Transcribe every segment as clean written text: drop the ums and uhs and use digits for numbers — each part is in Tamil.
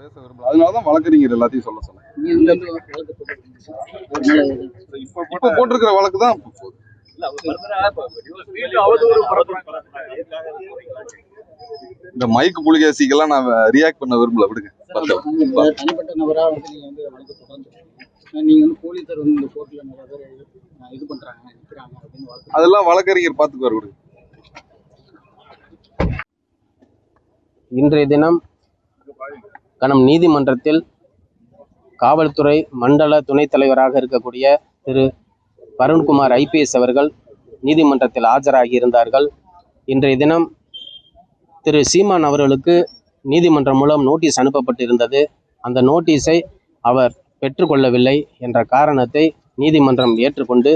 பேச விரும்பல. அதனாலதான் வழக்கறிஞர் எல்லாத்தையும் சொல்ல சொன்னேன். இப்ப போட்டிருக்கிற வழக்கு தான் போகுது. இந்த மைக்கு புலிகேசிக்கெல்லாம் நான் ரியாக்ட் பண்ண விரும்பல, விடுங்க. தனிப்பட்ட நபரா நீங்க வழக்கு தொடர்ந்து நீங்க போலீசார் இந்த கோர்ட்ல நிறைய பேர் இது பண்றாங்க நிக்கிறாங்க அப்படின்னு அதெல்லாம் வழக்கறிஞர் பார்த்துக்குவார், விடுங்க. இன்றைய தினம் கனம் நீதிமன்றத்தில் காவல்துறை மண்டல துணைத் தலைவராக இருக்கக்கூடிய திரு வருண்குமார் IPS அவர்கள் நீதிமன்றத்தில் ஆஜராகி இருந்தார்கள். இன்றைய தினம் திரு சீமான் அவர்களுக்கு நீதிமன்றம் மூலம் நோட்டீஸ் அனுப்பப்பட்டிருந்தது. அந்த நோட்டீஸை அவர் பெற்றுக்கொள்ளவில்லை என்ற காரணத்தை நீதிமன்றம் ஏற்றுக்கொண்டு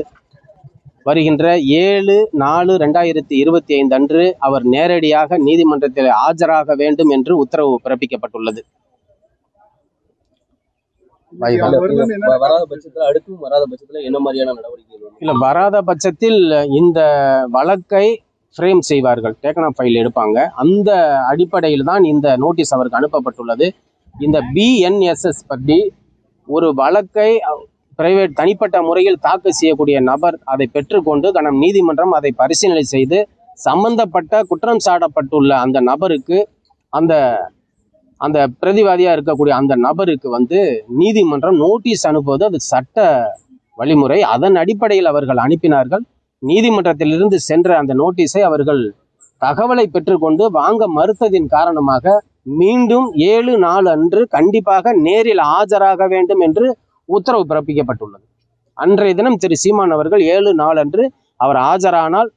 வருகின்ற 7/4/2025 அன்று அவர் நேரடியாக நீதிமன்றத்தில் ஆஜராக வேண்டும் என்று உத்தரவு பிறப்பிக்கப்பட்டுள்ளது. வராத பட்சத்தில் இந்த வழக்கை ஃப்ரேம் செய்வார்கள், டேக்கன் ஆஃப் ஃபைல் எடுப்பாங்க. அந்த அடிப்படையில் தான் இந்த நோட்டீஸ் அவருக்கு அனுப்பப்பட்டுள்ளது. இந்த BNSS பற்றி ஒரு வழக்கை பிரைவேட் தனிப்பட்ட முறையில் தாக்கல் செய்யக்கூடிய நபர் அதை பெற்றுக்கொண்டு கனம் நீதிமன்றம் அதை பரிசீலனை செய்து சம்பந்தப்பட்ட குற்றம் சாட்டப்பட்டுள்ள அந்த நபருக்கு அந்த பிரதிவாதியாக இருக்கக்கூடிய அந்த நபருக்கு நீதிமன்றம் நோட்டீஸ் அனுப்புவது அது சட்ட வழிமுறை. அதன் அடிப்படையில் அவர்கள் அனுப்பினார்கள். நீதிமன்றத்திலிருந்து சென்ற அந்த நோட்டீஸை அவர்கள் தகவலை பெற்றுக்கொண்டு வாங்க மறுத்ததின் காரணமாக மீண்டும் 7/4 அன்று கண்டிப்பாக நேரில் ஆஜராக வேண்டும் என்று உத்தரவு பிறப்பிக்கப்பட்டுள்ளது. அன்றைய தினம் திரு சீமான் அவர்கள் 7/4 அன்று அவர் ஆஜரானால்,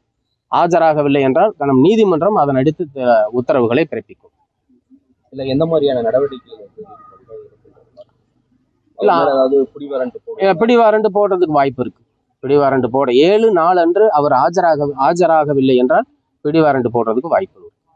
ஆஜராகவில்லை என்றால் நம் நீதிமன்றம் அதன் அடுத்து உத்தரவுகளை பிறப்பிக்கும். இல்லை எந்த மாதிரியான நடவடிக்கைகள் பிடிவாரண்டு போடுறதுக்கு வாய்ப்பு இருக்கு. பிடிவாரண்டு போட 7/4 அன்று அவர் ஆஜராகவில்லை என்றால் பிடிவாரண்டு போடுறதுக்கு வாய்ப்பு இருக்கு.